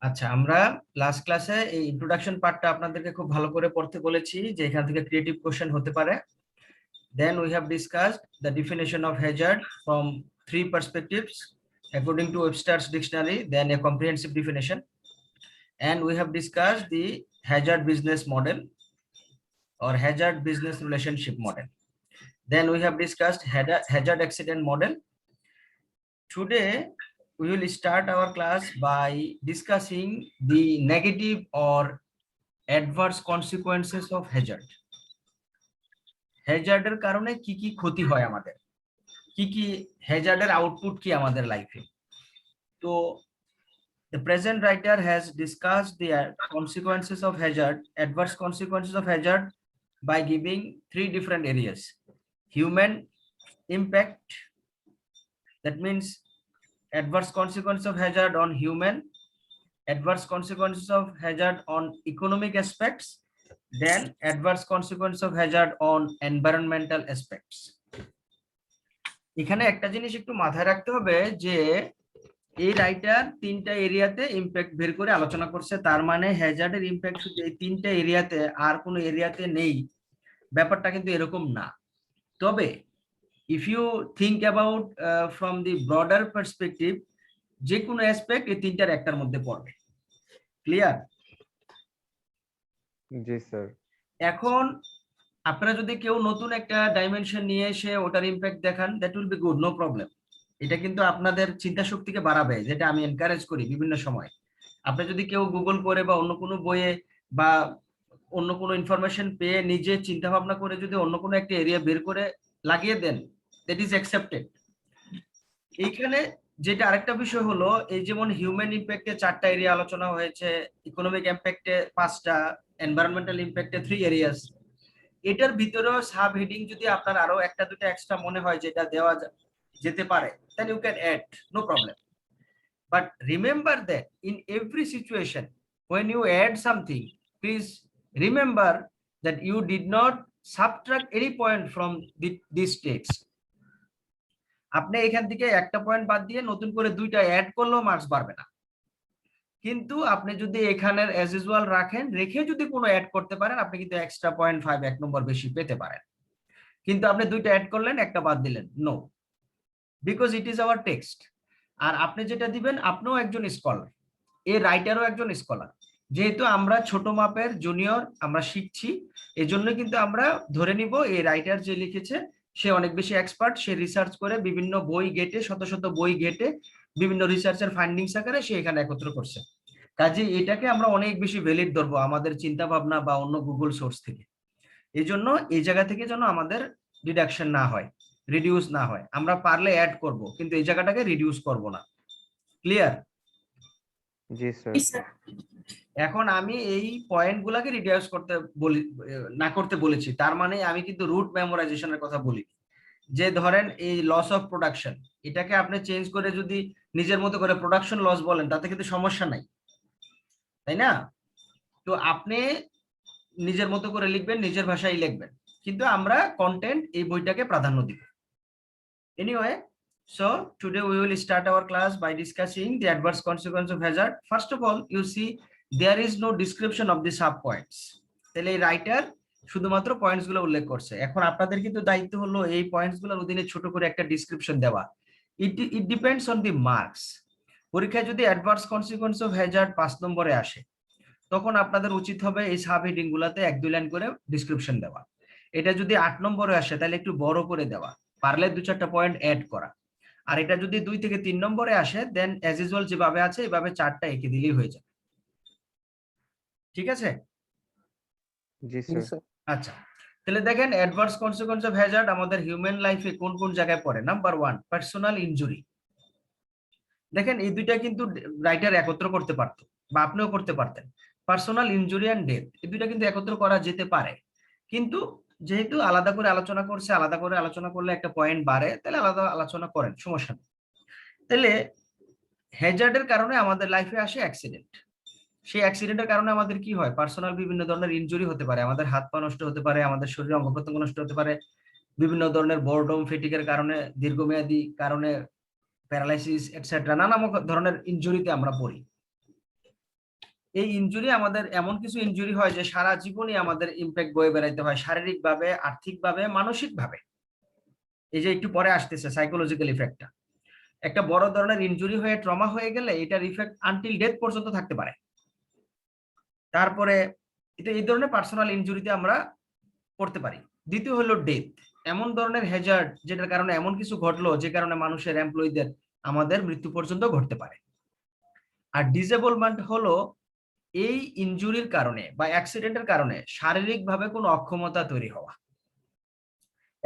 আচ্ছা, আমরা লাস্ট ক্লাসে এই ইন্ট্রোডাকশন পার্টটা আপনাদেরকে খুব ভালো করে পড়তে বলেছি যে এখান থেকে ক্রিয়েটিভ কোশ্চেন হতে পারে। Then we have discussed the definition of hazard from three perspectives according to Webster's dictionary, then a comprehensive definition. And we have discussed the hazard business model or hazard business relationship model. Then we have discussed hazard accident model. Today we will start our class by discussing the negative or adverse consequences of hazard. হ্যাজার্ডের কারণে কি কি ক্ষতি হয় আমাদের, কি হ্যাজার্ডের output কি আমাদের লাইফে। তো the present writer has discussed the consequences of hazard, adverse consequences of hazard by giving three different areas. Human impact, that means adverse consequences of hazard on human, adverse consequences of hazard on economic aspects, then adverse consequences of hazard on environmental aspects. এখানে একটা জিনিস একটু মাথায় রাখতে হবে যে এই writer তিনটা এরিয়াতে ইমপ্যাক্ট বের করে আলোচনা করছে, তার মানে হ্যাজার্ডের ইমপ্যাক্ট শুধু এই তিনটা এরিয়াতে আর কোনো এরিয়াতে নেই, ব্যাপারটা কিন্তু এরকম না। তবে if you think about from the broader perspective, যে কোনো অ্যাসপেক্ট এই তিনটার একটার মধ্যে পড়বে। ক্লিয়ার? জি স্যার। এখন আপনারা যদি কেউ নতুন একটা ডাইমেনশন নিয়ে এসে ওটার ইমপ্যাক্ট দেখান, that will be good, no problem. এটা কিন্তু আপনাদের চিন্তা শক্তিকে বাড়াবে, যেটা আমি এনকারেজ করি বিভিন্ন সময়। আপনি যদি কেউ গুগল করে বা অন্য কোনো বইয়ে বা অন্য কোনো ইনফরমেশন পেয়ে নিজে চিন্তা ভাবনা করে যদি অন্য কোনো একটা এরিয়া বের করে লাগিয়ে দেন, দ্যাট ইজ অ্যাকসেপ্টেড। এইখানে যেটা আরেকটা বিষয় হলো, এই যেমন হিউম্যান ইম্প্যাক্টে 4টা এরিয়া আলোচনা হয়েছে, ইকোনমিক ইম্প্যাক্টে 5টা, এনভায়রনমেন্টাল ইম্প্যাক্টে 3 এরিয়াস। এটার ভিতরেও সাব হেডিং যদি আপনার আরো একটা দুটো এক্সট্রা মনে হয় যেটা দেওয়া যেতে পারে, then you can add, no problem. But remember that in every situation when you add something, please remember that you did not subtract any point from this text. আপনি এখান থেকে একটা পয়েন্ট বাদ দিয়ে নতুন করে দুইটা অ্যাড করলেও মার্কস বাড়বে না, কিন্তু আপনি যদি এখানের অ্যাজ ইউজুয়াল রাখেন, রেখে যদি কোনো অ্যাড করতে পারেন, আপনি কিন্তু এক্সট্রা 0.5 এক নম্বর বেশি পেতে পারেন। কিন্তু আপনি দুইটা অ্যাড করলেন, একটা বাদ দিলেন, no, because it is our text. আর আপনি যেটা দিবেন, আপনিও একজন স্কলার, এই রাইটারও একজন স্কলার। যেহেতু আমরা ছোট মাপের জুনিয়র, আমরা শিখছি, এজন্য কিন্তু আমরা ধরে নিব এই রাইটার যে লিখেছে সে অনেক বেশি এক্সপার্ট, সে রিসার্চ করে বিভিন্ন বই ঘেটে, শত শত বই ঘেটে বিভিন্ন রিসার্চের ফাইন্ডিংস আকারে সে এখানে একত্র করছে। কাজে এটাকে আমরা অনেক বেশি ভ্যালিড ধরবো আমাদের চিন্তা ভাবনা বা অন্য গুগল সোর্স থেকে। এই জন্য এই জায়গা থেকে যেন আমাদের ডিডাকশন না হয়, রিডিউস না হয়। আমরা পারলে অ্যাড করব, কিন্তু এই জায়গাটাকে রিডিউস করব না। ক্লিয়ার? জি স্যার। এখন আমি এই পয়েন্টগুলোকে রিডিউস করতে বলি, না করতে বলেছি, তার মানে আমি কিন্তু রুট মেমোরাইজেশনের কথা বলি। যে ধরেন এই লস অফ প্রোডাকশন, এটাকে আপনি চেঞ্জ করে যদি নিজের মতো করে প্রোডাকশন লস বলেন, তাতে কিন্তু সমস্যা নাই, তাই না? তো আপনি নিজের মতো করে লিখবেন, নিজের ভাষায় লিখবেন, কিন্তু আমরা কন্টেন্ট এই বইটাকে প্রাধান্য দিব। Anyway, so today we will start our class by discussing the adverse consequence of hazard. First of all, you see there is no description of the sub points. তাহলে এই রাইটার শুধুমাত্র পয়েন্টস গুলো উল্লেখ করছে। এখন আপনাদের কিন্তু দায়িত্ব হলো এই পয়েন্টস গুলোর অধীনে ছোট করে একটা ডিসক্রিপশন দেওয়া। It depends on the marks. পরীক্ষায় যদি অ্যাডভার্স কনসিকুয়েন্স অফ হ্যাজার্ড 5 নম্বরে আসে, তখন আপনাদের উচিত হবে এই সাব হেডিং গুলাতে 1-2 লাইন করে ডিসক্রিপশন দেওয়া। এটা যদি 8 নম্বরে আসে, তাহলে একটু বড় করে দেওয়া, পারলে 2-4টা পয়েন্ট অ্যাড করা। আর এটা যদি 2 থেকে 3 নম্বরে আসে, দেন অ্যাজ ইউজুয়াল যেভাবে আছে এভাবে 4টা এঁকে দিলেই হয়ে যাবে। ঠিক আছে? জি স্যার। আচ্ছা, তাহলে দেখেন অ্যাডভার্স কনসিকুয়েন্স অফ হ্যাজার্ড আমাদের হিউম্যান লাইফে কোন কোন জায়গায় পড়ে। Number 1, personal injury. দেখেন এই দুইটা কিন্তু রাইটার একত্র করতে পারতো, বা আপনিও করতে পারতেন। পার্সোনাল ইনজুরি এন্ড ডেথ, এই দুইটা কিন্তু একত্র করা যেতে পারে, কিন্তু যেহেতু আলাদা করে আলোচনা করছে, আলাদা করে আলোচনা করলে একটা পয়েন্ট বাড়ে, তাহলে আলাদা আলোচনা করেন, সমস্যা নেই। তাহলে হ্যাজার্ডের কারণে আমাদের লাইফে আসে অ্যাক্সিডেন্ট। সেই অ্যাক্সিডেন্টের কারণে আমাদের কি হয়? পার্সোনাল বিভিন্ন ধরনের ইনজুরি হতে পারে, আমাদের হাত পা নষ্ট হতে পারে, আমাদের শরীরের অঙ্গ প্রত্যঙ্গ নষ্ট হতে পারে, বিভিন্ন ধরনের বোরডম ফেটিকের কারণে, দীর্ঘমেয়াদী কারণে প্যারালাইসিস এটসেট্রা, নানা ধরনের ইনজুরিতে আমরা পড়ি। এই ইনজুরি আমাদের এমন কিছু ইনজুরি হয় যে সারা জীবনই আমাদের ইম্প্যাক্ট বয়ে বেড়াইতে হয়, শারীরিকভাবে, আর্থিকভাবে, মানসিকভাবে। এই যে একটু পরে আসতেছে সাইকোলজিক্যাল ইফেক্টটা। একটা বড় ধরনের ইনজুরি হয়ে ট্রমা হয়ে গেলে এটার ইফেক্ট আনটিল ডেথ পর্যন্ত থাকতে পারে। তারপরে এটা এই ধরনের পার্সোনাল ইনজুরিতে আমরা পড়তে পারি। দ্বিতীয় হলো ডেথ, এমন ধরনের হ্যাজার্ড যেটার কারণে এমন কিছু ঘটলো যে কারণে মানুষের এমপ্লয়ীদের আমাদের মৃত্যু পর্যন্ত ঘটতে পারে। আর ডিসেবলমেন্ট হলো এই ইনজুরির কারণে বা অ্যাক্সিডেন্টের কারণে শারীরিকভাবে কোনো অক্ষমতা তৈরি হওয়া।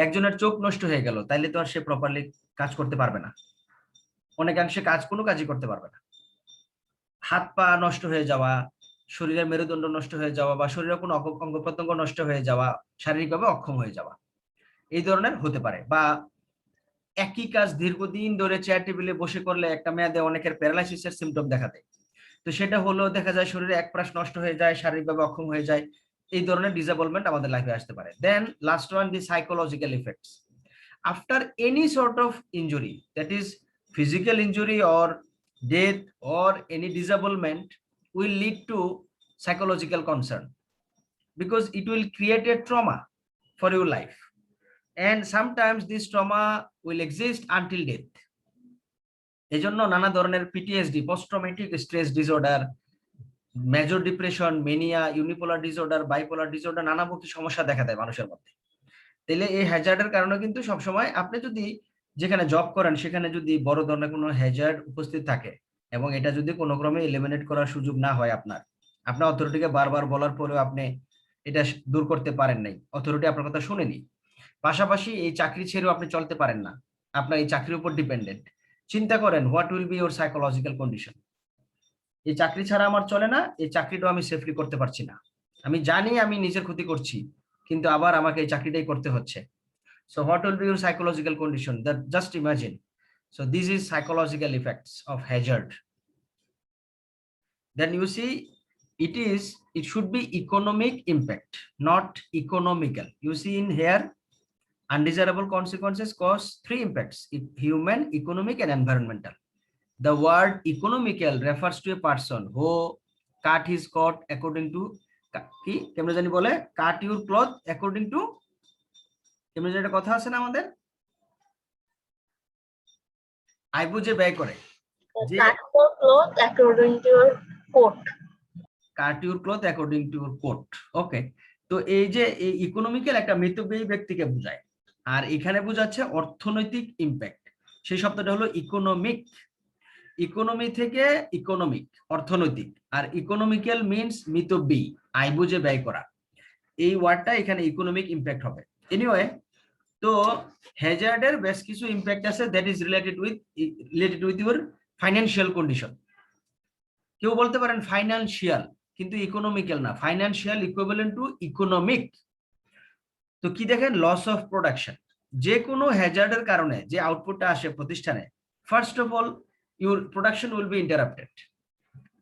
একজনের চোখ নষ্ট হয়ে গেল, তাইলে তো আর সে প্রপারলি কাজ করতে পারবে না, অনেকাংশে কোনো কাজই করতে পারবে না। হাত পা নষ্ট হয়ে যাওয়া, শরীরের মেরুদণ্ড নষ্ট হয়ে যাওয়া বা শরীরের কোনো অঙ্গ প্রত্যঙ্গ নষ্ট হয়ে যাওয়া, শারীরিকভাবে অক্ষম হয়ে যাওয়া, এই ধরনের হতে পারে। বা একই কাজ দীর্ঘদিন ধরে চেয়ার টেবিলে বসে করলে একটা মেয়াদে অনেকের প্যারালাইসিসের সিমটম দেখা দেয়। তো সেটা হলো দেখা যায় শরীরে এক প্রাশ নষ্ট হয়ে যায়, শারীরিকভাবে অক্ষম হয়ে যায়। এই ধরনের ডিসেবলমেন্ট আমাদের লাইফে আসতে পারে। Then last one, the psychological effects after any sort of injury, that is physical injury or death or any disablement will lead to psychological concern because it will create a trauma for your life, and sometimes this trauma will exist until death. এজন্য নানা ধরনের PTSD, post traumatic stress disorder, major depression, mania, unipolar disorder, bipolar disorder, নানামুখী সমস্যা দেখা দেয় মানুষের মধ্যে। তাহলে এই হ্যাজার্ডের কারণে কিন্তু সবসময় আপনি যদি যেখানে জব করেন সেখানে যদি বড় ধরনের কোনো হ্যাজার্ড উপস্থিত থাকে এবং এটা যদি কোনো ক্রমে এলিমিনেট করার সুযোগ না হয়, আপনার অথরিটিকে বারবার বলার পরেও আপনি এটা দূর করতে পারেন নাই, অথরিটি আপনার কথা শুনেনি, পাশাপাশি এই চাকরি ছেড়েও আপনি চলতে পারেন না, আপনার এই চাকরির উপর ডিপেন্ডেন্ট, চিন্তা করেন what will be your psychological condition. এই চাকরি ছাড়া আমার চলে না, এই চাকরিটাও আমি সেফলি করতে পারছি না, আমি জানি আমি নিজের ক্ষতি করছি, কিন্তু আবার আমাকে এই চাকরিটাই করতে হচ্ছে। So what will be your psychological condition? That just imagine. So this is psychological effects of hazard. Then you see, it should be economic impact, not economical. You see in here, undesirable consequences cause three impacts: human, economic, and environmental. The word economical refers to a person who cut his coat according to কি কেমনে জানি বলে, cut your cloth according to, কেমনে জানি একটা কথা আছে না আমাদের, আই বুঝে ব্যয় করে, যে cut your cloth according to your coat. Cut your cloth according to your coat. Okay, তো এই যে এই ইকোনমিক্যাল একটা মিতব্যয়ী ব্যক্তিকে বোঝায়, আর এখানে বোঝাচ্ছে অর্থনৈতিক ইম্প্যাক্ট। সেই শব্দটা হলো ইকোনমিক, ইকোনমি থেকে ইকোনমিক, অর্থনৈতিক, আর ইকোনমিক্যাল মিনস মিতব্যয়ী, আয় বুঝে ব্যয় করা। এই ওয়ার্ডটা এখানে ইকোনমিক ইম্প্যাক্ট হবে। এনিওয়ে, তো হ্যাজার্ডের বেশ কিছু ইম্প্যাক্ট আছে that is related with your financial condition. কেউ বলতে পারেন ফাইন্যান্সিয়াল, কিন্তু ইকোনমিক্যাল না, ফাইন্যান্সিয়াল ইকুইভ্যালেন্ট টু ইকোনমিক। তো কি দেখেন, লস অফ প্রোডাকশন, যে কোনো হ্যাজার্ডের কারণে যে আউটপুটটা আসে প্রতিষ্ঠানে, first of all your production will be interrupted,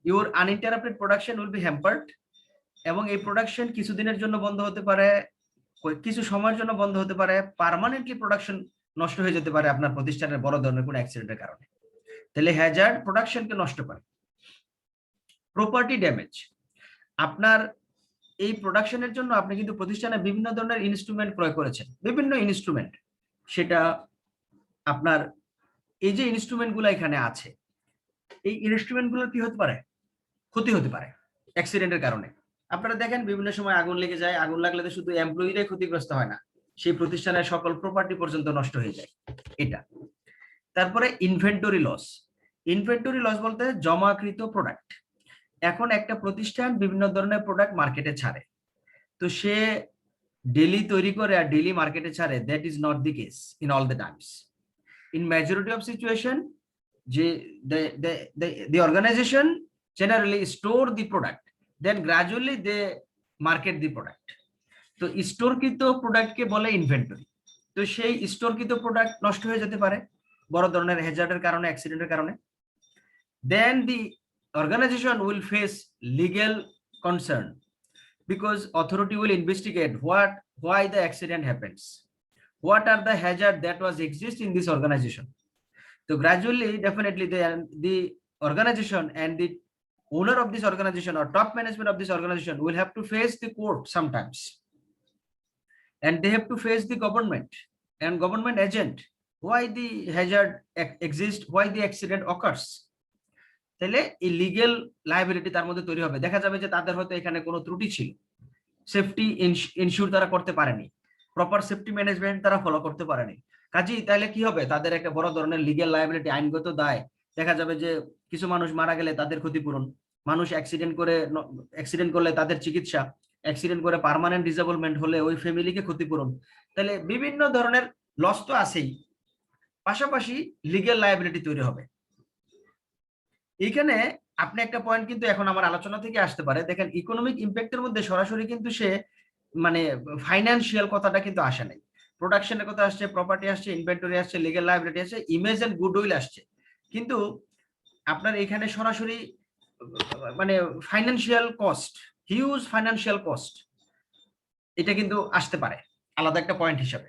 your uninterrupted production will be hampered, এবং এই প্রোডাকশন কিছুদিনের জন্য বন্ধ হতে পারে, কিছু সময়ের জন্য বন্ধ হতে পারে, পার্মানেন্টলি প্রোডাকশন নষ্ট হয়ে যেতে পারে আপনার প্রতিষ্ঠানের বড় ধরনের কোনো অ্যাক্সিডেন্টের কারণে। তাহলে হ্যাজার্ড প্রোডাকশনকে নষ্ট করে। প্রপার্টি ড্যামেজ, আপনার এই প্রোডাকশনের জন্য আপনি কিন্তু প্রতিষ্ঠানে বিভিন্ন ধরনের ইনস্ট্রুমেন্ট ক্রয় করেছেন, বিভিন্ন ইনস্ট্রুমেন্ট, সেটা আপনার এই যে ইনস্ট্রুমেন্টগুলো এখানে আছে, এই ইনস্ট্রুমেন্টগুলোর কি হতে পারে, ক্ষতি হতে পারে অ্যাক্সিডেন্টের কারণে। আপনারা দেখেন বিভিন্ন সময় আগুন লেগে যায়, আগুন লাগলে তো শুধু এমপ্লয়িরাই ক্ষতিগ্রস্ত হয় না, সেই প্রতিষ্ঠানের সকল প্রপার্টি পর্যন্ত নষ্ট হয়ে যায় এটা। তারপরে ইনভেন্টরি লস, ইনভেন্টরি লস বলতে জমাকৃত প্রোডাক্ট। এখন একটা প্রতিষ্ঠান বিভিন্ন ধরনের প্রোডাক্ট মার্কেটে ছাড়ে, তো সে ডেলি তৈরি করে আর ডেলি মার্কেটে ছাড়ে, that is not the case in all the Times. In majority of situation, যে the organization generally store the product, then gradually they market the product. তো স্টোরকৃত প্রোডাক্টকে বলে ইনভেন্টরি। তো সেই স্টোরকৃত প্রোডাক্ট নষ্ট হয়ে যেতে পারে বড় ধরনের হ্যাজার্ডের কারণে, অ্যাক্সিডেন্টের কারণে। Then the organization will face legal concern because authority will investigate why the accident happens, what are the hazard that was exist in this organization. So gradually, definitely the organization and the owner of this organization or top management of this organization will have to face the court sometimes, and they have to face the government and government agent why the hazard exists, why the accident occurs. তাহলে এই legal liability তার মধ্যে তৈরি হবে। দেখা যাবে যে তাদের হয়তো এখানে কোনো ত্রুটি ছিল, সেফটি ইনশিওর তারা করতে পারেনি, প্রপার সেফটি ম্যানেজমেন্ট তারা ফলো করতে পারেনি। কাজেই তাহলে কি হবে, তাদের একটা বড় ধরনের লিগ্যাল লায়াবিলিটি, আইনগত দায়। দেখা যাবে যে কিছু মানুষ মারা গেলে তাদের ক্ষতিপূরণ, মানুষ অ্যাক্সিডেন্ট করলে তাদের চিকিৎসা, অ্যাক্সিডেন্ট করে পার্মানেন্ট ডিসেবলমেন্ট হলে ওই ফ্যামিলিকে ক্ষতিপূরণ। তাহলে বিভিন্ন ধরনের লস তো আছেই, পাশাপাশি লিগ্যাল লায়াবিলিটি তৈরি হবে। এইখানে আপনি একটা পয়েন্ট কিন্তু এখন আমার আলোচনা থেকে আসতে পারে, দেখেন ইকোনমিক ইম্প্যাক্টের মধ্যে সরাসরি কিন্তু সে মানে ফাইন্যান্সিয়াল কথাটা কিন্তু আসে নাই, প্রোডাকশনের কথা আসছে, প্রপার্টি আসছে, ইনভেন্টরি আসছে, লিগ্যাল লায়াবিলিটি আসছে, ইমেজ এন্ড গুডউইল আসছে, কিন্তু আপনার এখানে সরাসরি মানে financial cost, huge financial cost, এটা কিন্তু আসতে পারে আলাদা একটা পয়েন্ট হিসাবে।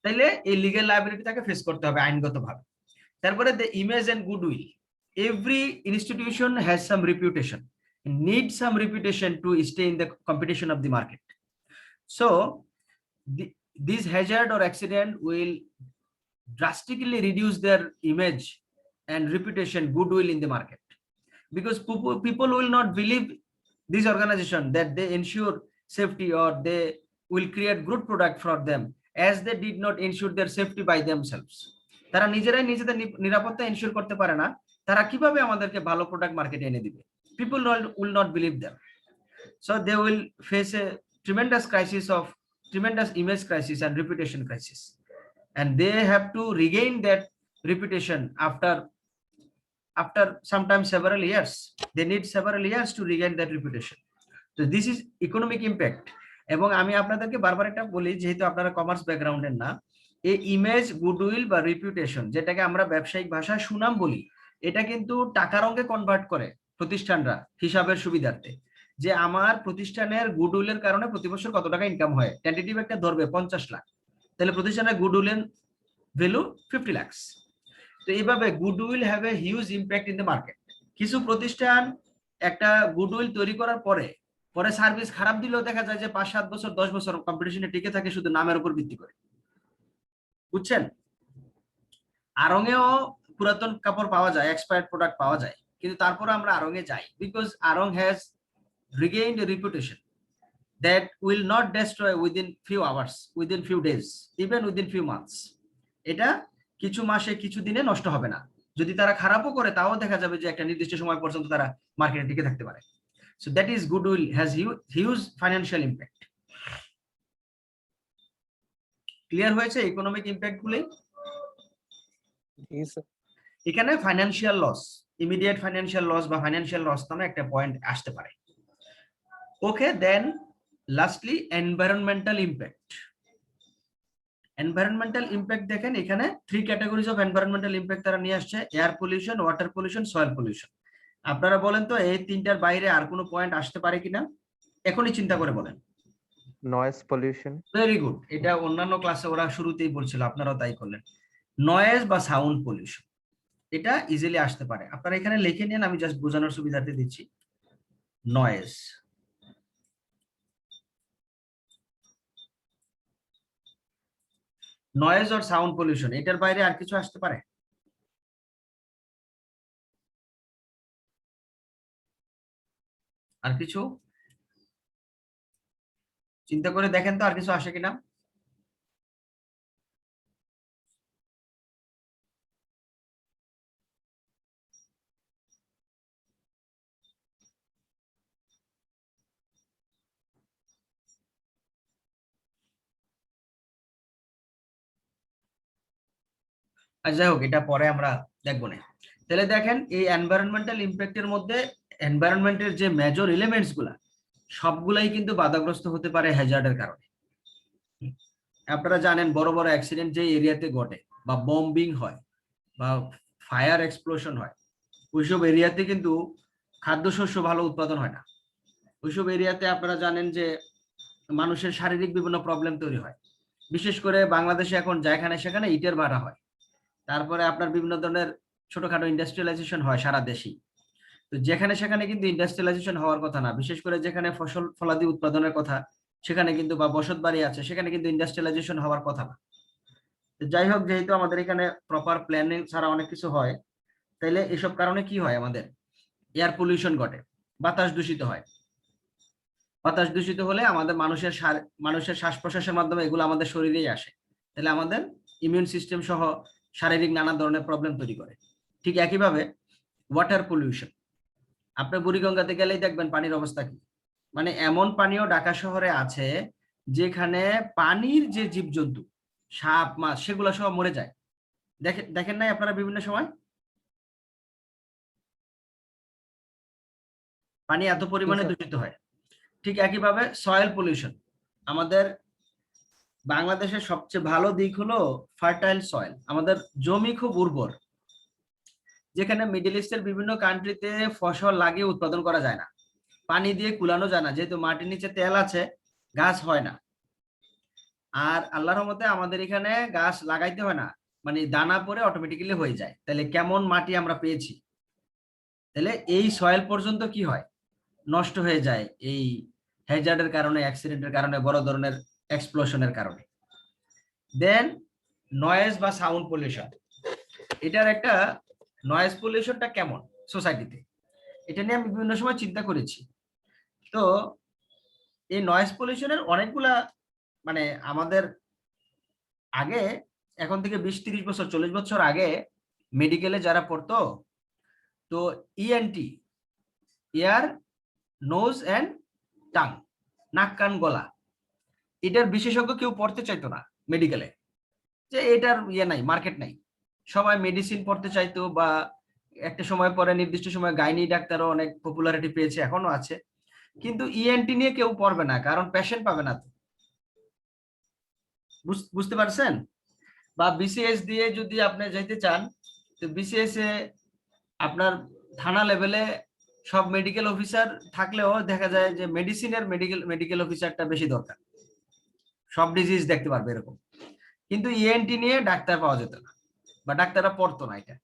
তাইলে এই লিগ্যাল লায়াবিলিটিটাকে ফেস করতে হবে আইনগতভাবে। তারপরে the image and goodwill, every institution has some reputation, needs some reputation to stay in the competition of the market. So this hazard or accident will drastically reduce their image and reputation, goodwill in the market, because people will not believe this organization that they ensure safety or they will create good product for them, as they did not ensure their safety by themselves. তারা নিজেরাই নিজেদের নিরাপত্তা ensure করতে পারে না, তারা কিভাবে আমাদেরকে ভালো প্রোডাক্ট মার্কেটে এনে দিবে? People will not believe them, so they will face a tremendous crisis of tremendous image crisis and reputation crisis, and they have to regain that reputation after sometimes several years. They need several years to regain that reputation. So this is economic impact. এবং আমি আপনাদেরকে বারবার এটা বলি, যেহেতু আপনারা commerce ব্যাকগ্রাউন্ডের না, এই ইমেজ, গুডউইল বা রিপুটেশন, যেটাকে আমরা ব্যবসায়িক ভাষায় সুনাম বলি, এটা কিন্তু টাকার অঙ্কে কনভার্ট করে প্রতিষ্ঠানরা হিসাবের সুবিধার্থে, যে আমার প্রতিষ্ঠানের গুডউইলের কারণে প্রতি বছর কত টাকা ইনকাম হয়। টেন্টেটিভ একটা ধরবে 50 লাখ, তাহলে প্রতিষ্ঠানের গুডউইলের ভ্যালু 50 লাখ। তো এইভাবে goodwill have a huge impact in the market. কিছু প্রতিষ্ঠান একটা গুডউইল তৈরি করার পরে সার্ভিস খারাপ দিলেও দেখা যায় যে 5-7 বছর 10 বছর কম্পিটিশনে টিকে থাকে শুধু নামের উপর ভিত্তি করে, বুঝছেন? আরঙেও পুরাতন কাপড় পাওয়া যায়, এক্সপায়ার্ড প্রোডাক্ট পাওয়া যায়, কিন্তু তারপরে আমরা আরঙে যাই, because Aarong has regained a reputation that will not destroy within few hours, within few days, even within few months. এটা কিছু মাসে কিছু দিনে নষ্ট হবে না। যদি তারা খারাপও করে তাও দেখা যাবে যে একটা নির্দিষ্ট সময় পর্যন্ত তারা মার্কেটে টিকে থাকতে পারে। So that is goodwill has huge financial impact. Clear হয়েছে ইকোনমিক ইম্প্যাক্ট গুলি? এখানে financial loss, immediate financial loss বা ফাইন্যান্সিয়াল লস নামে একটা পয়েন্ট আসতে পারে। Okay, then lastly environmental impact. Environmental impact দেখেন এখানে 3 ক্যাটাগরিজ অফ এনভায়রনমেন্টাল ইম্প্যাক্ট তারা নিয়ে আসছে, air pollution, water pollution, soil pollution. আপনারা বলেন তো এই তিনটার বাইরে আর কোনো পয়েন্ট আসতে পারে কিনা, এখনই চিন্তা করে বলেন। Noise pollution. ভেরি গুড, এটা অন্যান্য ক্লাসে ওরা শুরুতেই বলছিল, আপনারাও তাই করলেন। নয়েজ বা সাউন্ড পলিউশন, এটা ইজিলি আসতে পারে। আপনারা এখানে লিখে নেন, আমি জাস্ট বোঝানোর সুবিধার্থে দিচ্ছি। নয়েজ, নয়েজ আর সাউন্ড পলিউশন, এটার বাইরে আর কিছু আসতে পারে? আর কিছু চিন্তা করে দেখেন তো আর কিছু আসে কিনা। আর যাই হোক, এটা পরে আমরা দেখবো না। তাহলে দেখেন এই এনভায়রনমেন্টাল ইম্প্যাক্টের মধ্যে এনভায়রনমেন্টের যে মেজর এলিমেন্টস গুলা সবগুলাই কিন্তু বাধাগ্রস্ত হতে পারে হ্যাজার্ডের কারণে। আপনারা জানেন বড় বড় অ্যাক্সিডেন্ট যে এরিয়াতে ঘটে বা বম্বিং হয় বা ফায়ার এক্সপ্লোশন হয়, ওইসব এরিয়াতে কিন্তু খাদ্যশস্য ভালো উৎপাদন হয় না। ওইসব এরিয়াতে আপনারা জানেন যে মানুষের শারীরিক বিভিন্ন প্রবলেম তৈরি হয়। বিশেষ করে বাংলাদেশে এখন যেখানে সেখানে ইটের ভাড়া হয়, তারপরে আপনার বিভিন্ন ধরনের ছোটখাটো ইন্ডাস্ট্রিয়ালাইজেশন হয় সারা দেশেই। তো যেখানে সেখানে কিন্তু ইন্ডাস্ট্রিয়ালাইজেশন হওয়ার কথা না, বিশেষ করে যেখানে ফসল ফলাদি উৎপাদনের কথা সেখানে কিন্তু, বা বসত বাড়ি আছে সেখানে কিন্তু ইন্ডাস্ট্রিয়ালাইজেশন হওয়ার কথা না। তো যাই হোক, যেহেতু আমাদের এখানে প্রপার প্ল্যানিং ছাড়া অনেক কিছু হয়, তাইলে এসব কারণে কি হয়, আমাদের এয়ার পলিউশন ঘটে, বাতাস দূষিত হয়। বাতাস দূষিত হলে আমাদের মানুষের শ্বাস প্রশ্বাসের মাধ্যমে এগুলো আমাদের শরীরেই আসে, তাহলে আমাদের ইমিউন সিস্টেম সহ শারীরিক নানা ধরনের প্রবলেম তৈরি করে। ঠিক একইভাবে ওয়াটার পলিউশন, আপনি বুড়িগঙ্গাতে গেলেই দেখবেন পানির অবস্থা কি, মানে এমন পানিও ঢাকা শহরে আছে যেখানে পানির যে জীবজন্তু, সাপ মাছ, সেগুলো সব মরে যায়। দেখেন নাই আপনারা বিভিন্ন সময় পানি এত পরিমাণে দূষিত হয়। ঠিক একইভাবে সয়েল পলিউশন, আমাদের বাংলাদেশের সবচেয়ে ভালো দিক হলো ফার্টাইল সয়েল, আমাদের জমি খুব উর্বর, যেখানে মিডল ইস্টের বিভিন্ন কান্ট্রিতে ফসল লাগিয়ে উৎপাদন করা যায় না, পানি দিয়ে কুলানো যায় না, যেহেতু মাটির নিচে তেল আছে, গাছ হয় না। আর আল্লাহর রহমতে আমাদের এখানে গাছ লাগাইতে হয় না, মানে দানা পরে অটোমেটিক্যালি হয়ে যায়। তাহলে কেমন মাটি আমরা পেয়েছি, তাহলে এই সয়েল পর্যন্ত কি হয়, নষ্ট হয়ে যায় এই হ্যাজার্ডের কারণে, অ্যাক্সিডেন্টের কারণে, বড় ধরনের এক্সপ্লোশনের কারণে। দেন নয়েজ বা সাউন্ড পলিউশন, এটার একটা নয়েজ পলিউশনটা কেমন সোসাইটিতে, এটা নিয়ে আমি বিভিন্ন সময় চিন্তা করেছি। তো এই নয়েজ পলিউশনের অনেকগুলা, মানে আমাদের আগে, এখন থেকে 20-30 বছর 40 বছর আগে মেডিকেলে যারা পড়তো, তো ENT, ear nose and tongue, নাক কান গলা, এটার বিশেষজ্ঞ কেউ পড়তে চাইতো না মেডিকেলে, যে এটার নাই, মার্কেট নাই, সবাই মেডিসিন পড়তে চাইতো, বা একটা সময় পরে নির্দিষ্ট সময় গাইনি ডাক্তারও অনেক পপুলারিটি পেয়েছে, এখনো আছে, কিন্তু ইএনটি নিয়ে কেউ পড়বে না, কারণ পেশেন্ট পাবে না। বুঝতে পারছেন? বা বিসিএস দিয়ে যদি আপনি যাইতে চান, তো বিসিএস এ আপনার থানা লেভেলে সব মেডিকেল অফিসার থাকলেও দেখা যায় যে মেডিসিনের মেডিকেল অফিসারটা বেশি দরকার, সব ডিজিজ দেখতে পারবে এরকম। কিন্তু ইএনটি নিয়ে ডাক্তার পাওয়া যেত না, বা ডাক্তাররা পড়তো না এটা।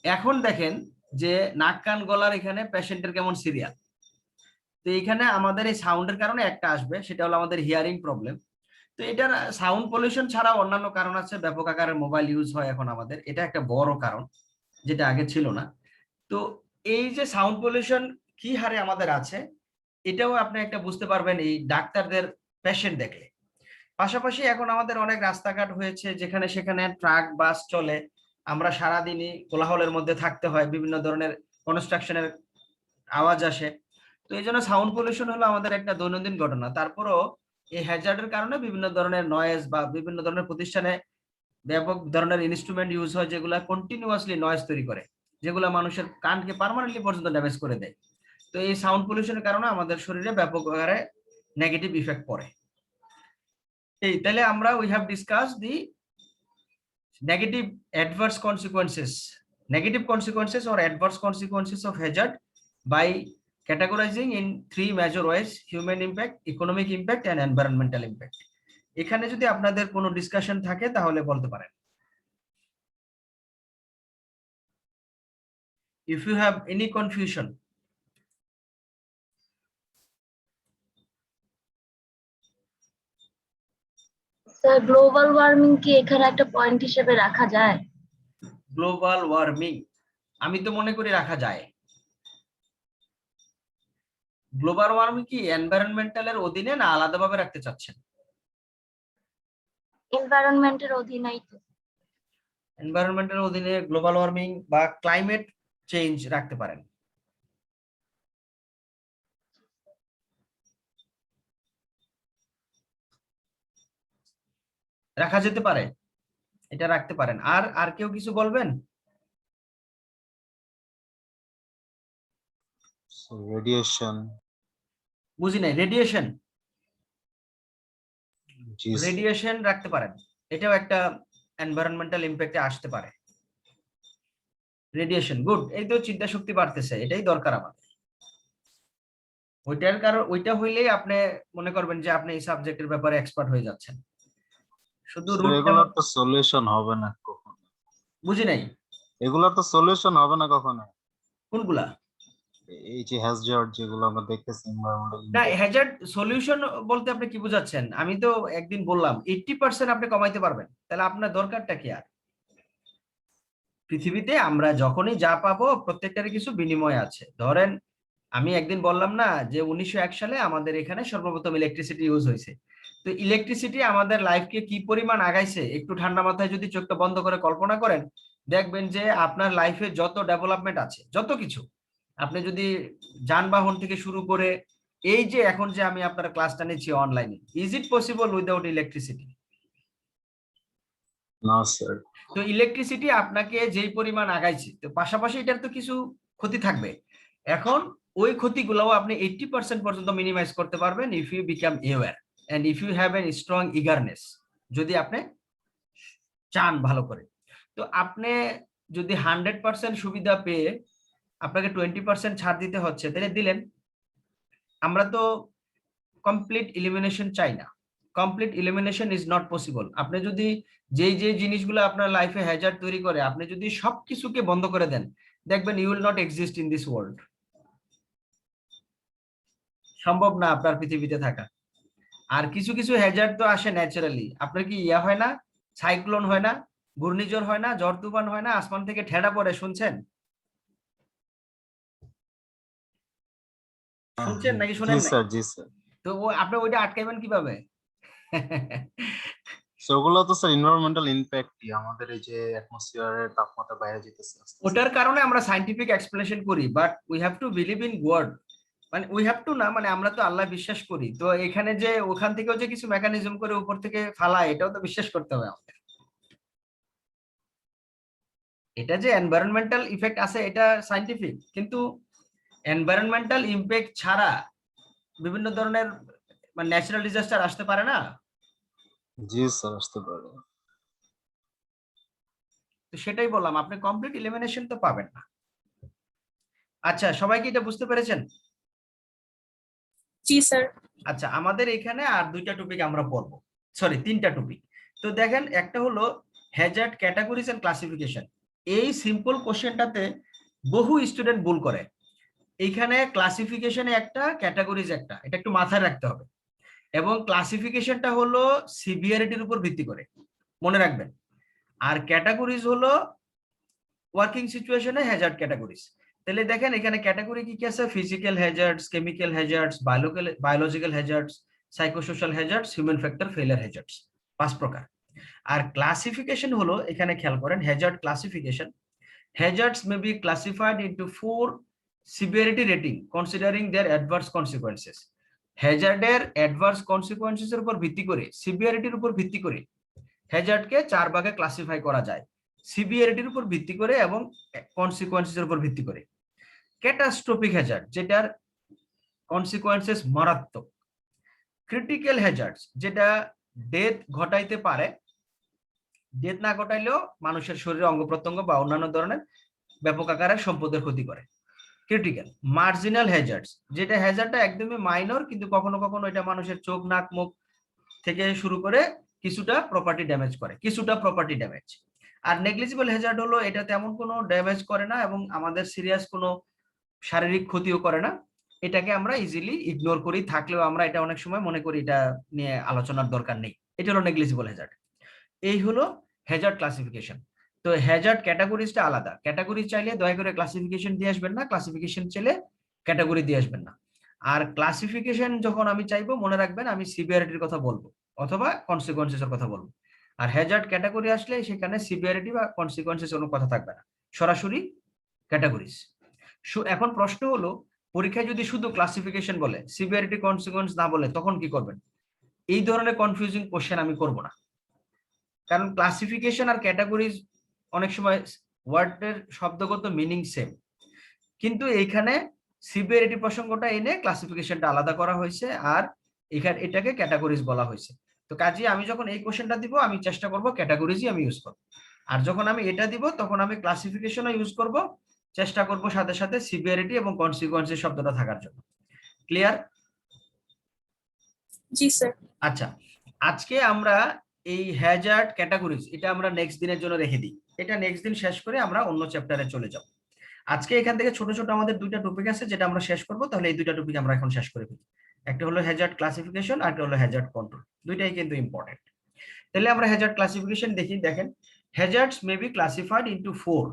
এখন দেখেন যে নাক কান গলার এখানে পেশেন্টের কেমন সিরিয়াল। তো এখানে আমাদের এই সাউন্ডের কারণে একটা আসবে, সেটা হলো আমাদের হিয়ারিং প্রবলেম। তো এটার সাউন্ড পলিউশন ছাড়াও অন্যান্য কারণ আছে, ব্যাপক আকারে মোবাইল ইউজ হয় এখন আমাদের, এটা একটা বড় কারণ, যেটা আগে ছিল না। তো এই যে সাউন্ড পলিউশন কি হারে আমাদের আছে, এটাও আপনি একটা বুঝতে পারবেন এই ডাক্তারদের পেশেন্ট দেখলে। পাশাপাশি এখন আমাদের অনেক রাস্তাঘাট হয়েছে, যেখানে সেখানে ট্রাক বাস চলে, আমরা সারাদিনই কোলাহলের মধ্যে থাকতে হয়, বিভিন্ন ধরনের কনস্ট্রাকশনের আওয়াজ আসে। তো এই জন্য সাউন্ড পলিউশন হলো আমাদের একটা দৈনন্দিন ঘটনা। তারপরও এই হ্যাজার্ডের কারণে বিভিন্ন ধরনের নয়েজ, বা বিভিন্ন ধরনের প্রতিষ্ঠানে ব্যাপক ধরনের ইনস্ট্রুমেন্ট ইউজ হয়, যেগুলা কন্টিনিউয়াসলি নয়েজ তৈরি করে, যেগুলা মানুষের কানকে পার্মানেন্টলি পর্যন্ত ড্যামেজ করে দেয়। তো এই সাউন্ড পলিউশনের কারণে আমাদের শরীরে ব্যাপক আকারে নেগেটিভ ইফেক্ট পড়ে। এই তাহলে আমরা we have discuss the negative adverse consequences, negative consequences or adverse consequences of hazard by categorizing in 3 major ways: human impact, economic impact and environmental impact. এখানে যদি আপনাদের কোনো ডিসকাশন থাকে তাহলে বলতে পারেন। If you have any confusion, sir global warming কি এখানে একটা পয়েন্ট হিসেবে রাখা যায়? গ্লোবাল ওয়ার্মিং আমি তো মনে করি রাখা যায়। গ্লোবাল ওয়ার্মিং কি এনভায়রনমেন্টালের অধীনে না আলাদাভাবে রাখতে চাচ্ছেন? এনভায়রনমেন্টের অধীনেই তো। এনভায়রনমেন্টের অধীনে গ্লোবাল ওয়ার্মিং বা ক্লাইমেট চেঞ্জ রাখতে পারেন। রাখা যেতে পারে, এটা রাখতে পারেন। আর আর কেউ কিছু বলবেন? রেডিয়েশন, বুঝি নাই, রেডিয়েশন, জি রেডিয়েশন রাখতে পারেন, এটাও একটা এনভায়রনমেন্টাল ইম্প্যাক্টে আসতে পারে। রেডিয়েশন গুড, এই তো চিন্তা শক্তি বাড়তেছে, এটাই দরকার আমাদের। ওইটার কারণ, ওইটা হইলেই আপনি মনে করবেন যে আপনি এই সাবজেক্টের ব্যাপারে এক্সপার্ট হয়ে যাচ্ছেন। শুধু এগুলোর তো সলিউশন হবে না কখনো। বুঝি নাই, এগুলোর তো সলিউশন হবে না কখনো। কোনগুলা? এই যে হ্যাজার্ড যেগুলো আমরা দেখতেছি এনভায়রনমেন্টাল না, হ্যাজার্ড সলিউশন বলতে আপনি কি বোঝাচ্ছেন? আমি তো একদিন বললাম 80% আপনি কমাইতে পারবেন, তাহলে আপনার দরকারটা কি আর? পৃথিবীতে আমরা যখনই যা পাবো প্রত্যেকটারই কিছু বিনিময় আছে। ধরেন আমি একদিন বললাম না যে 1901 সালে আমাদের এখানে সর্বপ্রথম ইলেকট্রিসিটি ইউজ হয়েছে। তো ইলেকট্রিসিটি আমাদের লাইফকে কি পরিমাণ আগাইছে, একটু ঠান্ডা মাথায় যদি চোখটা বন্ধ করে কল্পনা করেন, দেখবেন যে আপনার লাইফে যত ডেভেলপমেন্ট আছে, যত কিছু, আপনি যদি যানবাহন থেকে শুরু করে এই যে এখন যে আমি আপনার ক্লাসটা নিচ্ছি অনলাইনে, is it possible without electricity? না স্যার। তো ইলেকট্রিসিটি আপনাকে যেই পরিমাণ আগাইছে, তো পাশাপাশি এটার তো কিছু ক্ষতি থাকবে। এখন ওই ক্ষতিগুলোও আপনি 80% পর্যন্ত মিনিমাইজ করতে পারবেন if you become aware and if you have an strong eagerness, যদি আপনি চান ভালো করে। তো আপনি যদি 100% সুবিধা পেয়ে আপনাকে 20% ছাড় দিতে হচ্ছে, তাহলে দিলেন। আমরা তো কমপ্লিট ইলিমিনেশন চাই না। Complete elimination is not possible. আপনি যদি যেই যে জিনিসগুলো আপনার লাইফে হ্যাজার্ড তৈরি করে, আপনি যদি সবকিছুকে বন্ধ করে দেন, দেখবেন you will not exist in this world. সম্ভব না আপনার পৃথিবীতে থাকা। আর কিছু কিছু হ্যাজার্ড তো আসে ন্যাচারালি। আপনার কি ইয়া হয় না, সাইক্লোন হয় না, ঘূর্ণিঝড় হয় না, ঝড় তুফান হয় না, আসমান থেকে ঠেড়া পড়ে, শুনছেন? শুনছেন নাকি জি শুনেন নাই? স্যার, জি স্যার। তো আপনি ওইটা আটকাইবেন কিভাবে? সো ওগুলো তো স্যার এনভায়রনমেন্টাল ইমপ্যাক্টই, আমাদের এই যে অ্যাটমসফিয়ারের তাপমাত্রা বাইরে যেতেছে আস্তে আস্তে। ওটার কারণে আমরা সায়েন্টিফিক এক্সপ্লেনেশন করি, but we have to believe in god. মানে উই হ্যাভ টু না, মানে আমরা তো আল্লাহ বিশ্বাস করি, তো এখানে যে ওখান থেকেও যে কিছু মেকানিজম করে উপর থেকে ফালায়, এটাও তো বিশ্বাস করতে হবে আমাদের। এটা যে এনভায়রনমেন্টাল ইফেক্ট আছে এটা সায়েন্টিফিক, কিন্তু এনভায়রনমেন্টাল ইমপ্যাক্ট ছাড়া বিভিন্ন ধরনের মানে ন্যাচারাল ডিজাস্টার আসতে পারে না। জি স্যার, আসতে পারে। তো সেটাই বললাম, আপনি কমপ্লিট ইলিমিনেশন তো পাবেন না। আচ্ছা, সবাই কি এটা বুঝতে পেরেছেন? জি স্যার। আচ্ছা, আমাদের এখানে আর দুইটা টপিক আমরা পড়বো, সরি তিনটা টপিক। তো দেখেন, একটা হলো হ্যাজার্ড ক্যাটাগরিজ এন্ড ক্লাসিফিকেশন। এই সিম্পল কোশ্চেনটাতে বহু স্টুডেন্ট ভুল করে। এইখানে ক্লাসিফিকেশনে একটা, ক্যাটাগরিজ একটা, এটা একটু মাথায় রাখতে হবে। এবং ক্লাসিফিকেশনটা হলো সিভিয়ারিটির উপর ভিত্তি করে, মনে রাখবেন। আর ক্যাটাগরিজ হলো ওয়ার্কিং সিচুয়েশনে হ্যাজার্ড ক্যাটাগরিজ। তাহলে দেখেন এখানে ক্যাটাগরি কি কি আছে: physical hazards, chemical hazards, biological hazards, psychosocial hazards, human factor, failure hazards, 5 প্রকার। আর ক্লাসিফিকেশন হলো, এখানে খেয়াল করেন, hazard classification, hazards may be classified into 4 severity rating considering their adverse consequences. হ্যাজার্ডের অ্যাডভার্স কনসিকোয়েন্সেস এর উপর ভিত্তি করে, সিভিয়ারিটির উপর ভিত্তি করে হ্যাজার্ডকে 4 ভাগে ক্লাসিফাই করা যায়: সিভিয়ারিটির উপর ভিত্তি করে এবং কনসিকোয়েন্সেস এর উপর ভিত্তি করে। ক্যাটাস্ট্রফিক হ্যাজার্ড, যেটার কনসিকোয়েন্সেস মারাত্মক। ক্রিটিক্যাল হ্যাজার্ডস, যেটা ডেথ ঘটাইতে পারে, ডেথ না ঘটাইলেও মানুষের শরীরে অঙ্গ প্রত্যঙ্গ বা অন্যান্য ধরনের ব্যাপক আকারের সম্পদের ক্ষতি করে, ক্রিটিক্যাল। মার্জিনাল হ্যাজার্ডস, যেটা হ্যাজার্ডটা একদমই মাইনর, কিন্তু কখনো কখনো এটা মানুষের চোখ, নাক, মুখ থেকে শুরু করে কিছুটা প্রপার্টি ড্যামেজ করে, কিছুটা প্রপার্টি ড্যামেজ। আর নেগলিজিবল হ্যাজার্ড হলো এটা তেমন কোনো ড্যামেজ করে না এবং আমাদের সিরিয়াস কোনো শারীরিক ক্ষতিও করে না। এটাকে আমরা ইজিলি ইগনোর করি, থাকলেও আমরা এটা অনেক সময় মনে করি এটা নিয়ে আলোচনার দরকার নেই। এটা হলো নেগলিজিবল হ্যাজার্ড। এই হলো হ্যাজার্ড ক্লাসিফিকেশন। তো হ্যাজার্ড ক্যাটাগরিজটা আলাদা। ক্যাটাগরি চাইলে দয়া করে ক্লাসিফিকেশন দিয়ে আসবেন না, ক্লাসিফিকেশন চাইলে ক্যাটাগরি দিয়ে আসবেন না। আর ক্লাসিফিকেশন যখন আমি চাইবো, মনে রাখবেন আমি সিভিয়ারিটির কথা বলবো অথবা কনসিকোয়েন্সেসের কথা বলবো। আর হ্যাজার্ড ক্যাটাগরি আসলে সেখানে সিভিয়ারিটি বা কনসিকোয়েন্সেস কোনো কথা থাকবে না, সরাসরি ক্যাটাগরিজ। এখন প্রশ্ন হলো, পরীক্ষায় যদি শুধু ক্লাসিফিকেশন বলে, সিভিয়ারিটি কনসিকোয়েন্স না বলে, তখন কি করবেন? এই ধরনের কনফিউজিং কোশ্চেন আমি করব না, কারণ ক্লাসিফিকেশন আর ক্যাটাগরিজ অনেক সময় ওয়ার্ডের শব্দগত মিনিং সেম, কিন্তু এইখানে সিভিয়ারিটি প্রসঙ্গটা এনে ক্লাসিফিকেশনটা আলাদা করা হয়েছে আর এখানে এটাকে ক্যাটাগরিজ বলা হয়েছে। তো কাজেই আমি যখন এই কোশ্চেনটা দিব, আমি চেষ্টা করব ক্যাটাগরিজই আমি ইউজ করব। আর যখন আমি এটা দিব, তখন আমি ক্লাসিফিকেশনও ইউজ করব, চেষ্টা করব সাথে সাথে সিভিয়ারিটি এবং কনসিকোয়েন্সের শব্দটা থাকার জন্য। ক্লিয়ার? জি স্যার। আচ্ছা, আজকে আমরা এই হ্যাজার্ড ক্যাটাগরিজ এটা আমরা নেক্সট দিনের জন্য রেখে দিই। এটা নেক্সট দিন শেষ করে আমরা অন্য চ্যাপ্টারে চলে যাব। আজকে এখান থেকে ছোট ছোট আমাদের দুইটা টপিক আছে যেটা আমরা শেষ করব, তাহলে এই দুইটা টপিক আমরা এখন শেষ করে ফেলি। একটা হলো হ্যাজার্ড ক্লাসিফিকেশন আর একটা হলো হ্যাজার্ড কন্ট্রোল, দুইটাই কিন্তু ইম্পর্টেন্ট। তাহলে আমরা হ্যাজার্ড ক্লাসিফিকেশন দেখি। দেখেন, hazards may be classified into 4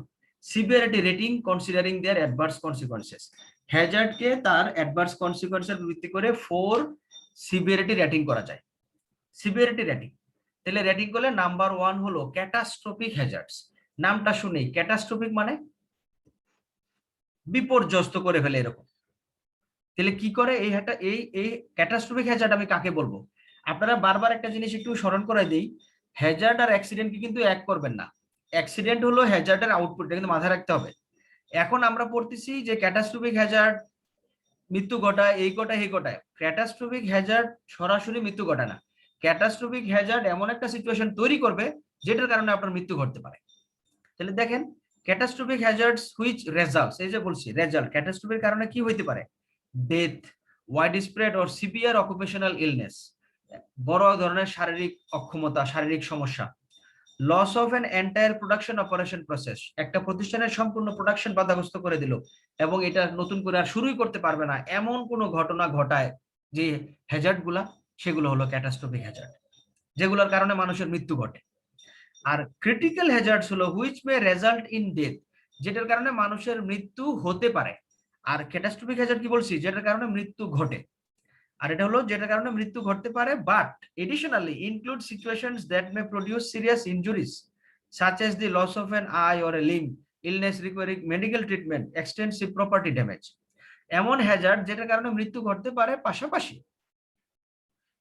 severity rating considering their adverse consequences. হ্যাজার্ডকে তার অ্যাডভার্স কনসিকোয়েন্সের ভিত্তি করে 4 সিভিয়ারিটি রেটিং করা যায়। সিভিয়ারিটি রেটিং, তাহলে রেটিং করলে নাম্বার 1 হলো ক্যাটাস্ট্রফিক হ্যাজার্ডস। নামটা শুনেই ক্যাটাস্ট্রফিক মানে বিপর্যস্ত করে ফেলে এরকম। তাহলে কি করে এই ক্যাটাস্ট্রফিক হ্যাজার্ড আমি কাকে বলবো? আপনারা বারবার একটা জিনিস একটু স্মরণ করে দিই, হ্যাজার্ড আর অ্যাক্সিডেন্টকে কিন্তু এক করবেন না। অ্যাক্সিডেন্ট হলো হ্যাজার্ডের আউটপুট, এটা কিন্তু মাথায় রাখতে হবে। এখন আমরা পড়তেছি যে ক্যাটাস্ট্রফিক হ্যাজার্ড মৃত্যু ঘটায়, এই ঘটায় এই ঘটায়। ক্যাটাস্ট্রফিক হ্যাজার্ড সরাসরি মৃত্যু ঘটায় না। ক্যাটাস্ট্রফিক হ্যাজার্ড এমন একটা সিচুয়েশন তৈরি করবে যেটার কারণে আপনার মৃত্যু ঘটতে পারে। তাহলে দেখেন, ক্যাটাস্ট্রফিক হ্যাজার্ডস হুইচ রেজাল্টস, এই যে বলছি রেজাল্ট, ক্যাটাস্ট্রফির কারণে কি হইতে পারে? Death, wide spread or severe occupational illness, বড় ধরনের শারীরিক অক্ষমতা, শারীরিক সমস্যা। Loss of an entire production operation process, একটা প্রতিষ্ঠানের সম্পূর্ণ প্রোডাকশন বাধাগ্রস্ত করে দিল এবং এটা নতুন করে আর শুরুই করতে পারবে না, এমন কোনো ঘটনা ঘটায় যে হ্যাজার্ড গুলা, সেগুলো হলো ক্যাটাস্ট্রফিক হ্যাজার্ড, যেগুলোর কারণে মানুষের মৃত্যু ঘটে। আর ক্রিটিক্যাল হ্যাজার্ডস হলো which may result in death, যেটার কারণে মানুষের মৃত্যু হতে পারে। আর ক্যাটাস্ট্রফিক হ্যাজার্ড কি বলছি? যেটার কারণে মৃত্যু ঘটে। আর এটা হলো যেটার কারণে মৃত্যু ঘটতে পারে, but additionally include situations that may produce serious injuries such as the loss of an eye or a limb, illness requiring medical treatment, extensive property damage। এমন হ্যাজার্ড যেটার কারণে মৃত্যু ঘটতে পারে, পাশাপাশি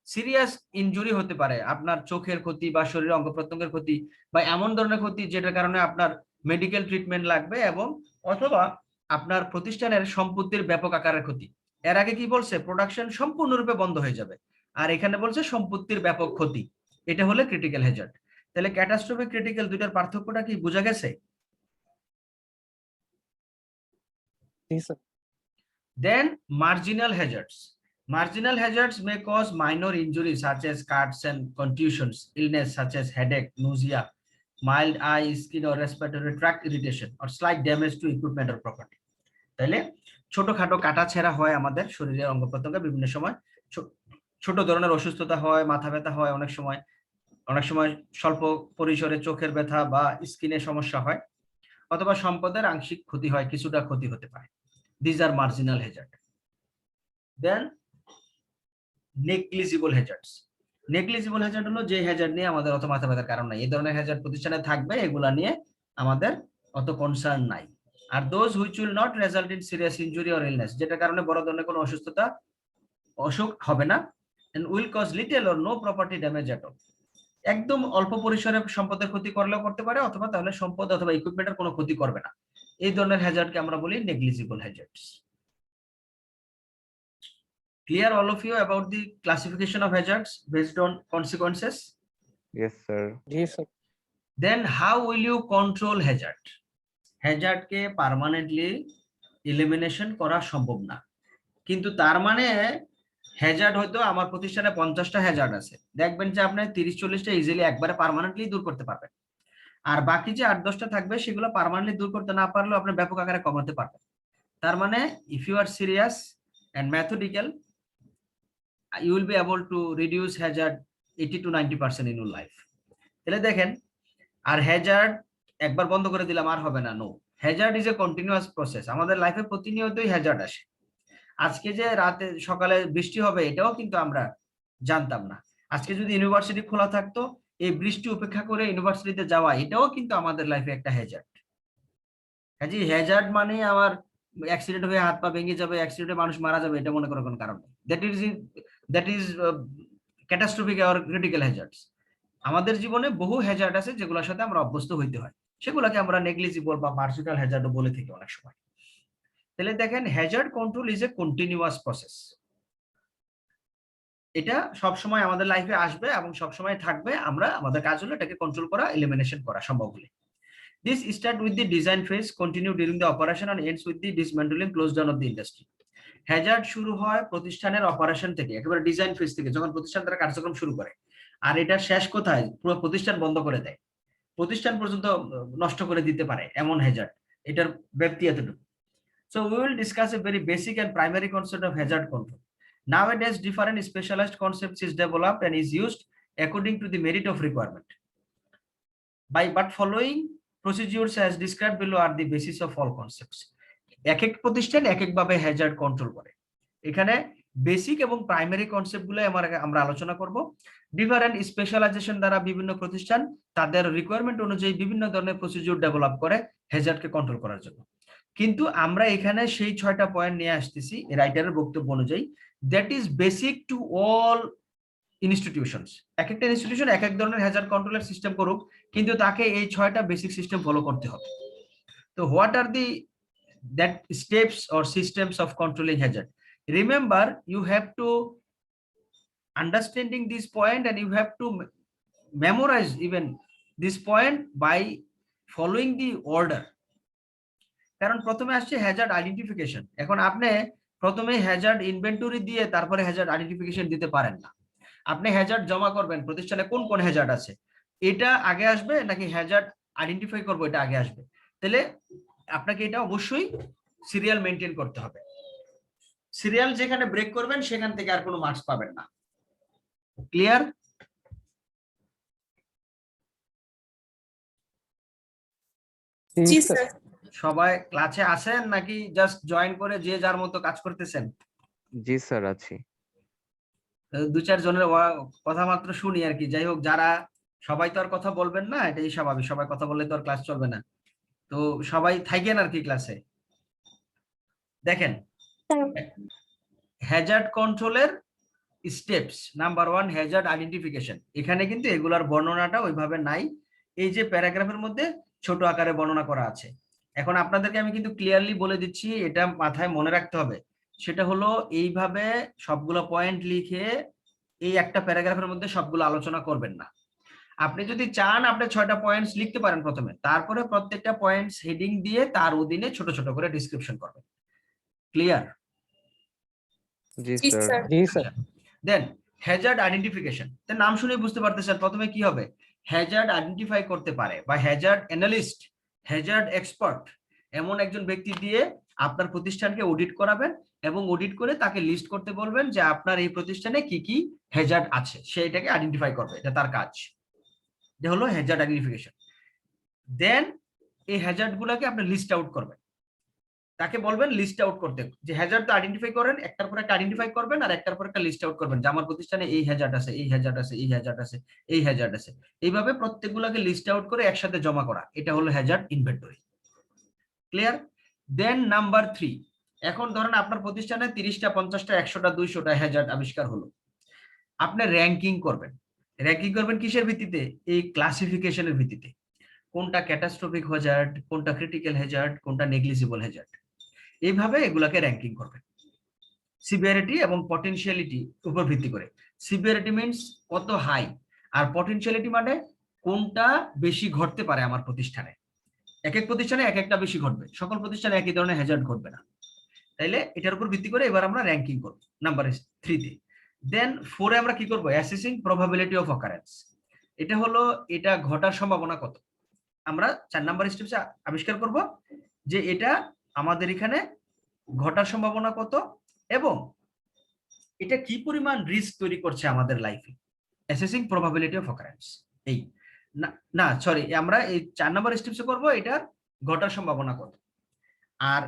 সিরিয়াস ইনজুরি হতে পারে, আপনার চোখের ক্ষতি বা শরীরের অঙ্গ প্রত্যঙ্গের ক্ষতি বা এমন ধরনের ক্ষতি যেটার কারণে আপনার মেডিকেল ট্রিটমেন্ট লাগবে, এবং অথবা আপনার প্রতিষ্ঠানের সম্পত্তির ব্যাপক আকারের ক্ষতি। এর আগে কি বলছে? প্রোডাকশন সম্পূর্ণরূপে বন্ধ হয়ে যাবে, আর এখানে বলছে সম্পত্তির ব্যাপক ক্ষতি। এটা হলো ক্রিটিক্যাল হ্যাজার্ড। তাহলে ক্যাটাস্ট্রফিক ক্রিটিক্যাল দুইটার পার্থক্যটা কি বোঝা গেছে? Then marginal hazards. Marginal hazards may cause minor injuries such as cuts and contusions, illness such as headache, nausea, mild eye, skin or respiratory tract irritation, or slight damage to equipment or property. তাহলে ছোটখাটো কাটা ছেঁড়া হয় আমাদের শরীরের অঙ্গ প্রত্যঙ্গে বিভিন্ন সময়, ছোট ধরনের অসুস্থতা হয়, মাথা ব্যথা হয়, অনেক সময় স্বল্প পরিসরে চোখের ব্যথা বা স্কিনের সমস্যা হয়, অথবা সম্পদের আংশিক ক্ষতি হয়, কিছুটা ক্ষতি হতে পারে। These are marginal hazard. Then negligible hazards. Negligible hazard হলো যে হ্যাজার্ড নিয়ে আমাদের অত মাথা ব্যথার কারণ নাই, এই ধরনের হ্যাজার্ড প্রতিষ্ঠানে থাকবে, এগুলা নিয়ে আমাদের অত কনসার্ন নাই। আর those which will not result in serious injury or illness, যেটার কারণে বড় ধরনের কোনো অসুখ হবে না, and will cause little or no property damage at all. একদম অল্প পরিসরে সম্পদের ক্ষতি করলেও করতে পারে, অথবা তাহলে সম্পদ অথবা ইকুইপমেন্টের কোনো ক্ষতি করবে না। এই ধরনের হ্যাজার্ডকে আমরা বলি negligible hazards. Clear all of you about the classification of hazards based on consequences? Yes, sir. Yes, sir. Then how will you control hazard? Hazard K permanently elimination করা সম্ভব না, কিন্তু তার মানে হ্যাজার্ড হয়তো আমার প্রতিষ্ঠানে 50টা হ্যাজার্ড আছে, দেখবেন যে আপনি 30-40টা ইজিলি একবারে পার্মানেন্টলি দূর করতে পারবেন, আর বাকি যে 8-10টা থাকবে সেগুলো পার্মানেন্টলি দূর করতে না পারলেও আপনি ব্যাপক আকারে কমাতে পারবেন। তার মানে if you are serious and methodical, you will be able to reduce hazard 80 to 90% in your life. তাহলে দেখেন, আর হ্যাজার্ড একবার বন্ধ করে দিলাম আর হবে না, no. Hazard is a continuous process. আমাদের লাইফে প্রতিনিয়তই হ্যাজার্ড আসে। আজকে যে রাতে সকালে বৃষ্টি হবে এটাও কিন্তু আমরা জানতাম না। আজকে যদি ইউনিভার্সিটি খোলা থাকতো, এই বৃষ্টি উপেক্ষা করে ইউনিভার্সিটিতে যাওয়া এটাও কিন্তু আমাদের লাইফে একটা হ্যাজার্ড। কাজে হ্যাজার্ড মানে আমার অ্যাক্সিডেন্ট হয়ে হাত পা ভেঙে যাবে, অ্যাক্সিডেন্টে মানুষ মারা যাবে, এটা মনে করার কোনো কারণ নেই। That is catastrophic or critical hazards. আমাদের জীবনে বহু হ্যাজার্ড আছে যেগুলোর সাথে আমরা অভ্যস্ত হইতে হয়, সেগুলোকে আমরা নেগলিজিবল বা মার্জিনাল হ্যাজার্ডও বলে থাকি অনেক সময়। তাহলে দেখেন, Hazard control is a continuous process. এটা সব সময় আমাদের লাইফে আসবে এবং সব সময় থাকবে। আমরা আমাদের কাজ হলো এটাকে কন্ট্রোল করা, এলিমিনেশন করা সম্ভব হলে। This start with the design phase, continue during the operation and ends with the dismantling, close down of the industry. Hazard শুরু হয় প্রতিষ্ঠানের অপারেশন থেকে, একেবারে ডিজাইন ফেজ থেকে, যখন প্রতিষ্ঠান তারা কার্যক্রম শুরু করে, আর এটা শেষ কোথায়? পুরো প্রতিষ্ঠান বন্ধ করে দেয়, প্রতিষ্ঠান পর্যন্ত নষ্ট করে দিতে পারে এমন হ্যাজার্ড। এটার ব্যাপ্তি এতটুকু। So we will discuss a very basic and primary concept of hazard control. Nowadays, different specialized concepts is developed and is used according to the merit of requirement. But following procedures as described below are the basis of all concepts. এক এক প্রতিষ্ঠান এক একভাবে Hazard control করে। এখানে basic এবং primary concept গুলো আমরা আলোচনা করব। ডিফারেন্ট স্পেশালাইজেশন দ্বারা বিভিন্ন প্রতিষ্ঠান তাদের রিকোয়ারমেন্ট অনুযায়ী বিভিন্ন ধরনের প্রসিডিউর ডেভেলপ করে হ্যাজার্ডকে কন্ট্রোল করার জন্য। কিন্তু আমরা এখানে সেই 6টা পয়েন্ট নিয়ে আসতেছি রাইটারের বক্তব্য অনুযায়ী, that is basic to all institutions. এক একটা ইনস্টিটিউশন এক এক ধরনের হ্যাজার্ড কন্ট্রোলের সিস্টেম করুক, কিন্তু তাকে এই 6টা বেসিক সিস্টেম ফলো করতে হবে। তো what are the that steps or systems of controlling hazard? Remember, you have to understanding this point and you have to memorize even this point by following the order. কারণ প্রথমে আসছে Hazard identification. এখন আপনি প্রথমে Hazard inventory দিয়ে তারপরে Hazard identification দিতে পারেন না। আপনি হ্যাজার্ড জমা করবেন প্রতিষ্ঠানে কোন কোন হ্যাজার্ড আছে, এটা আগে আসবে নাকি হ্যাজার্ড আইডেন্টিফাই করবো এটা আগে আসবে? তাহলে আপনাকে এটা অবশ্যই সিরিয়াল মেনটেন করতে হবে। সিরিয়াল যেখানে ব্রেক করবেন সেখান থেকে আর কোনো মার্কস পাবেন না। ক্লিয়ার? জি স্যার। সবাই ক্লাসে আছেন নাকি জাস্ট জয়েন করে যে যার মতো কাজ করতেছেন? জি স্যার আছি। দু চার জনের কথা মাত্র শুনি আর কি। যাই হোক, যারা সবাই তো আর কথা বলবেন না, এটাই স্বাভাবিক। সবাই কথা বললে তো আর ক্লাস চলবে না। তো সবাই থাকেন আর কি ক্লাসে। দেখেন, হ্যাজার্ড কন্ট্রোলের স্টেপস নাম্বার 1 হ্যাজার্ড আইডেন্টিফিকেশন। এখানে কিন্তু এগুলার বর্ণনাটা ওইভাবে নাই, এই যে প্যারাগ্রাফের মধ্যে ছোট আকারে বর্ণনা করা আছে। এখন আপনাদেরকে আমি কিন্তু ক্লিয়ারলি বলে দিচ্ছি, এটা মাথায় মনে রাখতে হবে। সেটা হলো এইভাবে সবগুলো পয়েন্ট লিখে এই একটা প্যারাগ্রাফের মধ্যে সবগুলো আলোচনা করবেন না। আপনি যদি চান আপনি 6টা পয়েন্টস লিখতে পারেন প্রথমে, তারপরে প্রত্যেকটা পয়েন্টস হেডিং দিয়ে তার অধীনে ছোট ছোট করে ডিসক্রিপশন করবেন। ক্লিয়ার? জি জি স্যার। স্যার। জি স্যার। দেন হ্যাজার্ড আইডেন্টিফিকেশন, তার নাম শুনে বুঝতে পারতেছেন প্রথমে কি হবে। হ্যাজার্ড আইডেন্টিফাই করতে পারে বা হ্যাজার্ড অ্যানালিস্ট, হ্যাজার্ড এক্সপার্ট এমন একজন ব্যক্তি দিয়ে আপনার প্রতিষ্ঠানকে অডিট করাবেন এবং অডিট করে তাকে লিস্ট করতে বলবেন যে আপনার এই প্রতিষ্ঠানে কি কি হ্যাজার্ড আছে, সে এটাকে আইডেন্টিফাই করবে। এটা তার কাজ, এটা হলো হ্যাজার্ড আইডেন্টিফিকেশন। দেন এই হ্যাজার্ড গুলাকে আপনি লিস্ট আউট করবেন, তাকে বলবেন লিস্ট আউট করতে, যে হ্যাজার্ড তো আইডেন্টিফাই করেন, একটার পর একটা আইডেন্টিফাই করবেন আর একটার পর একটা লিস্ট আউট করবেন যে আমার প্রতিষ্ঠানে এই হ্যাজার্ড আছে, এই হ্যাজার্ড আছে, এই হ্যাজার্ড আছে, এই হ্যাজার্ড আছে। এইভাবে প্রত্যেকগুলোকে লিস্ট আউট করে একসাথে জমা করা, এটা হলো হ্যাজার্ড ইনভেন্টরি। ক্লিয়ার? দেন নাম্বার 3, এখন ধরেন আপনার প্রতিষ্ঠানে 30টা 50টা 100টা 200টা হ্যাজার্ড আবিষ্কার হলো, আপনি র্যাঙ্কিং করবেন। র্যাঙ্কিং করবেন কিসের ভিত্তিতে? এই ক্লাসিফিকেশনের ভিত্তিতে। কোনটা ক্যাটাস্ট্রফিক হ্যাজার্ড, কোনটা ক্রিটিক্যাল হ্যাজার্ড, কোনটা নেগলিজিবল হ্যাজার্ড, এইভাবে এগুলাকে র্যাঙ্কিং করবেন সিভিয়ারিটি এবং পটেনশিয়ালিটি উপর ভিত্তি করে। সিভিয়ারিটি মিন্স কত হাই, আর পটেনশিয়ালিটি মানে কোনটা বেশি ঘটতে পারে আমার প্রতিষ্ঠানে। এক এক প্রতিষ্ঠানে এক একটা বেশি ঘটবে, সকল প্রতিষ্ঠানে একই ধরনের হ্যাজার্ড ঘটবে না। তাইলে এটার উপর ভিত্তি করে এবার আমরা র্যাঙ্কিং করব নাম্বার 3 তে। দেন 4 এ আমরা কি করব? Assessing probability of occurrence. এটা হলো এটা ঘটার সম্ভাবনা কত। আমরা 4 নাম্বার স্টেপসে আবিষ্কার করব যে এটা আমাদের এখানে ঘটার সম্ভাবনা কত এবং এটা কি পরিমাণ রিস্ক তৈরি করছে আমাদের লাইফে। Assessing probability of occurrence. এই না সরি, আমরা এই 4 নাম্বার স্টেপসে করব এটার ঘটার সম্ভাবনা কত। আর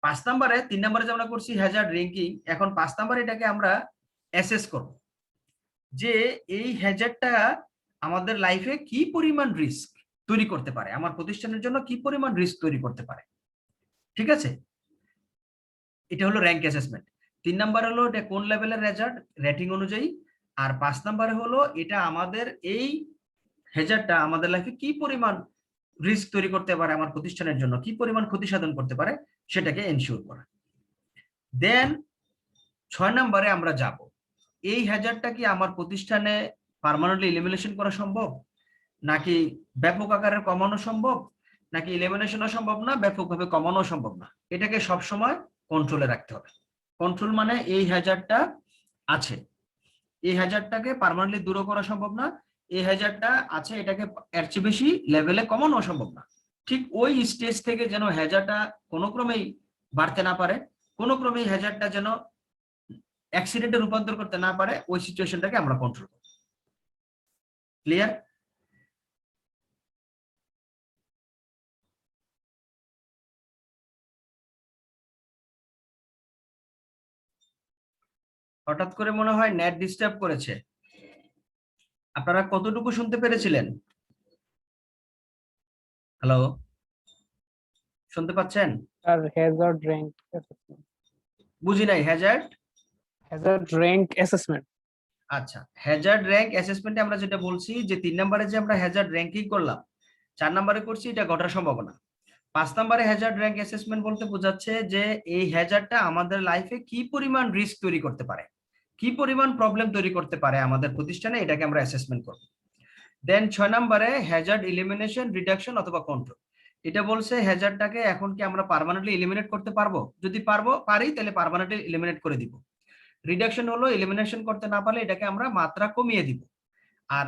5 নাম্বারে 3 নাম্বারে যে আমরা করছি হ্যাজার্ড র্যাঙ্কিং, এখন 5 নাম্বারে এটাকে আমরা অ্যাসেস করব যে এই হ্যাজার্ডটা আমাদের লাইফে কি পরিমাণ রিস্ক তৈরি করতে পারে, আমার প্রতিষ্ঠানের জন্য কি পরিমাণ রিস্ক তৈরি করতে পারে। ঠিক আছে, এটা হলো র্যাঙ্ক অ্যাসেসমেন্ট। 3 নাম্বার হলো এটা কোন লেভেলের হ্যাজার্ড রেটিং অনুযায়ী, আর 5 নাম্বারে হলো এটা আমাদের এই হ্যাজার্ডটা আমাদের লাইফে কি পরিমাণ রিস্ক তৈরি করতে পারে, আমার প্রতিষ্ঠানের জন্য কি পরিমাণ ক্ষতি সাধন করতে পারে সেটাকে এনশিওর করা। দেন 6 নাম্বারে আমরা যাব এই হ্যাজার্ডটা কি আমার প্রতিষ্ঠানে পার্মানেন্টলি এলিমিনেশন করা সম্ভব, নাকি ব্যাপক আকারে কমানো সম্ভব, নাকি এলিমিনেশনও সম্ভব না, ব্যাপকভাবে কমানো সম্ভব না। এটাকে সব সময় কন্ট্রোলে রাখতে হবে। কন্ট্রোল মানে এই হ্যাজার্ডটা আছে, এই হ্যাজার্ডটাকে পার্মানেন্টলি দূর করা সম্ভব না, এই হ্যাজার্ডটা আছে এটাকে এর চেয়ে বেশি লেভেলে কমানো সম্ভব না। ঠিক ওই স্টেজ থেকে যেন হ্যাজারটা কোনো ক্রমেই বাড়তে না পারে, কোনো ক্রমেই হ্যাজারটা যেন অ্যাক্সিডেন্টে রূপান্তর করতে না পারে, ওই সিচুয়েশনটাকে আমরা কন্ট্রোল করব। ক্লিয়ার? হঠাৎ করে মনে হয় নেট ডিস্টার্ব করেছে। আপনারা কতটুকু শুনতে পেরেছিলেন? হ্যালো, শুনতে পাচ্ছেন? Sir, hazard rank assessment. বুঝি নাই। হ্যাজার্ড? Hazard rank assessment. আচ্ছা, হ্যাজার্ড র্যাঙ্ক অ্যাসেসমেন্টে আমরা যেটা বলছি যে 3 নম্বরে যে আমরা হ্যাজার্ড র্যাঙ্কিং করলাম, 4 নম্বরে করছি এটা ঘটার সম্ভাবনা। 5 নম্বরে হ্যাজার্ড র্যাঙ্ক অ্যাসেসমেন্ট বলতে বোঝাচ্ছে যে এই হ্যাজার্ডটা আমাদের লাইফে কি পরিমাণ রিস্ক তৈরি করতে পারে, কি পরিমাণ প্রবলেম তৈরি করতে পারে আমাদের প্রতিষ্ঠানে, এটাকে আমরা অ্যাসেসমেন্ট করব। দেন 6 নম্বরে হ্যাজার্ড এলিমিনেশন, রিডাকশন অথবা কন্ট্রোল। এটা বলছে হ্যাজার্ডটাকে এখন কি আমরা পার্মানেন্টলি এলিমিনেট করতে পারবো, যদি পারি তাহলে পার্মানেন্টলি এলিমিনেট করে দিব। রিডাকশন হলো এলিমিনেশন করতে না পারলে এটাকে আমরা মাত্রা কমিয়ে দিব। আর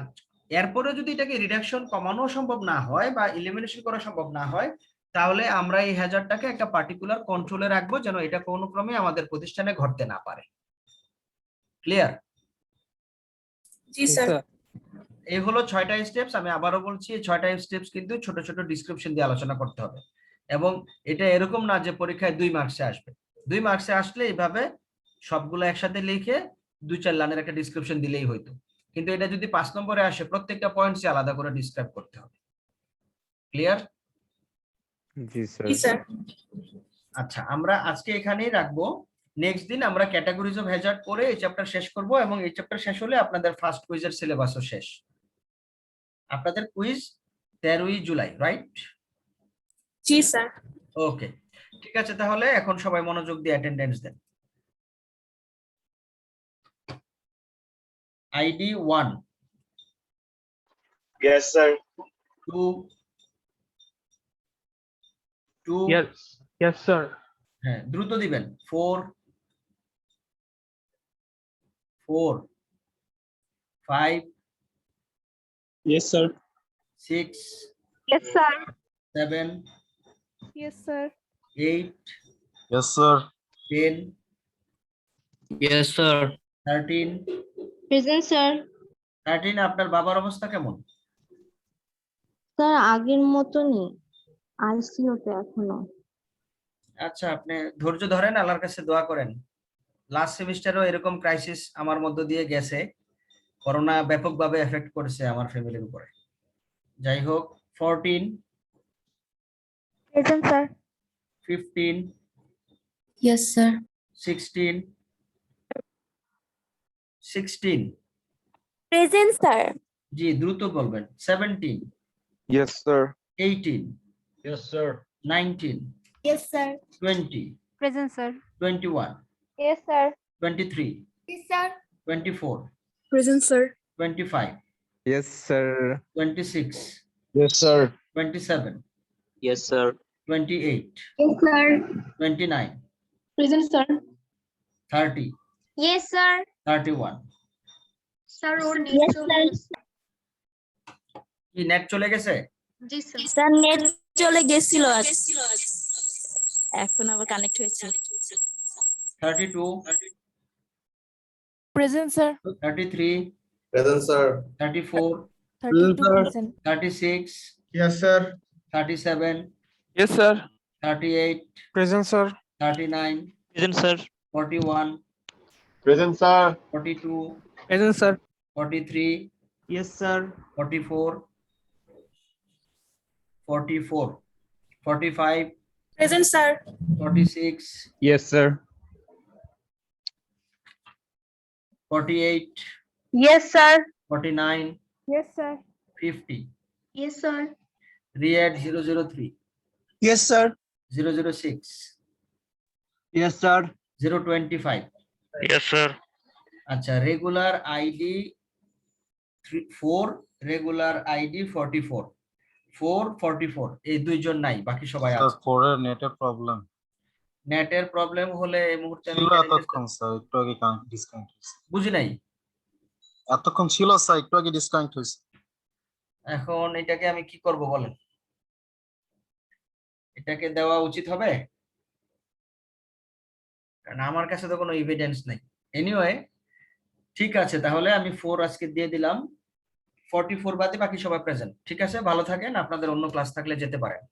এরপরে যদি এটাকে রিডাকশন কমানো সম্ভব না হয় বা এলিমিনেশন করা সম্ভব না হয়, তাহলে আমরা এই হ্যাজার্ডটাকে একটা পার্টিকুলার কন্ট্রোলে রাখবো যেন এটা কোনো ক্রমে আমাদের প্রতিষ্ঠানে ঘটতে না পারে। ক্লিয়ার? জি স্যার। এই হলো 6টা স্টেপস। আমি আবারও বলছি, এই 6টা স্টেপস কিন্তু ছোট ছোট ডিসক্রিপশন দিয়ে আলোচনা করতে হবে, এবং এটা এরকম না যে পরীক্ষায় 2 মার্কসে আসবে। 2 মার্কসে আসলে এইভাবে সবগুলো একসাথে লিখে 2-4 লাইনের একটা ডিসক্রিপশন দিলেই হইতো, কিন্তু এটা যদি 5 নম্বরে আসে প্রত্যেকটা পয়েন্টস আলাদা করে ডিসক্রাইব করতে হবে। ক্লিয়ার? জি স্যার। জি স্যার। আচ্ছা, আমরা আজকে এখানেই রাখবো। নেক্সট দিন আমরা ক্যাটাগরিজ অফ হ্যাজার্ড পড়ে এই চ্যাপ্টার শেষ করব, এবং এই চ্যাপ্টার শেষ হলে আপনাদের ফার্স্ট কুইজের সিলেবাসও শেষ। আপনাদের কুইজ 13ই জুলাই, রাইট? জি স্যার। ওকে, ঠিক আছে, তাহলে এখন সবাই মনোযোগ দিয়ে অ্যাটেন্ডেন্স দেন। ID 1, Yes, sir. 2, 2, Yes, sir. হ্যাঁ দ্রুত দিবেন, 4, 4, 5, Yes, sir. 6, Yes, sir. 7, Yes, sir. 8, Yes, sir. 10, Yes, sir. 13, Present, sir. 13 আপনার বাবার অবস্থা কেমন? স্যার আগের মতনই, আইসিইউতে এখনো। আচ্ছা, আপনি ধৈর্য ধরেন, আল্লাহর কাছে দোয়া করেন। লাস্ট সেমিস্টারও এরকম ক্রাইসিস আমার মধ্য দিয়ে গেছে, করোনা ব্যাপকভাবে এফেক্ট করেছে আমার ফ্যামিলির উপরে। যাই হোক, 14, Present, sir. 15, Yes, sir. 16, 16, Present, sir. জি দ্রুত বলবেন, 17, Yes, sir. 18, Yes, sir. 19, Yes, sir. 20, Present, sir. 21, Yes, sir. 23, Yes, sir. 24, Present, sir. 25, Yes, sir. 26, Yes, sir. 27, Yes, sir. 28, Yes, sir. 29, Present, sir. 30, Yes, sir. 31. Sir, yes, sir. কি net চলে গেছে? জি sir. Sir net চলে গেছিল এখন আবার connect হয়েছে 32, present sir 33, Present, sir. 34, 32%. 36, Yes, sir. 37, Yes, sir. 38, Present, sir. 39, Present, sir. 41, Present, sir. 42, Present, sir. 43, Yes, sir. 44, 44, 45, Present, sir. 46, Yes, sir. 48, Yes, sir. 49, Yes, sir. 50. Yes, sir. Riyadh 003, Yes, sir. 006, Yes, sir. 025. Yes, sir. আচ্ছা, regular ID 4, regular ID 44, 4, 44 এই দুইজন নাই, বাকি সবাই sir আছে। 4 এর নেটের problem নেটের প্রবলেম হলে এই মুহূর্তে আমি ছিল এতক্ষণ স্যার, একটু আগে ডিসকানেক্ট হয়েছে। বুঝি নাই। এতক্ষণ ছিল স্যার, একটু আগে ডিসকানেক্ট হয়েছে। এখন এটাকে আমি কি করব বলেন? এটাকে দেওয়া উচিত হবে, কারণ আমার কাছে তো কোনো এভিডেন্স নেই। এনিওয়ে ঠিক আছে, তাহলে আমি 4 আজকে দিয়ে দিলাম। 44 বাদে বাকি সবাই প্রেজেন্ট। ঠিক আছে, ভালো থাকেন, আপনাদের অন্য ক্লাস থাকলে যেতে পারেন।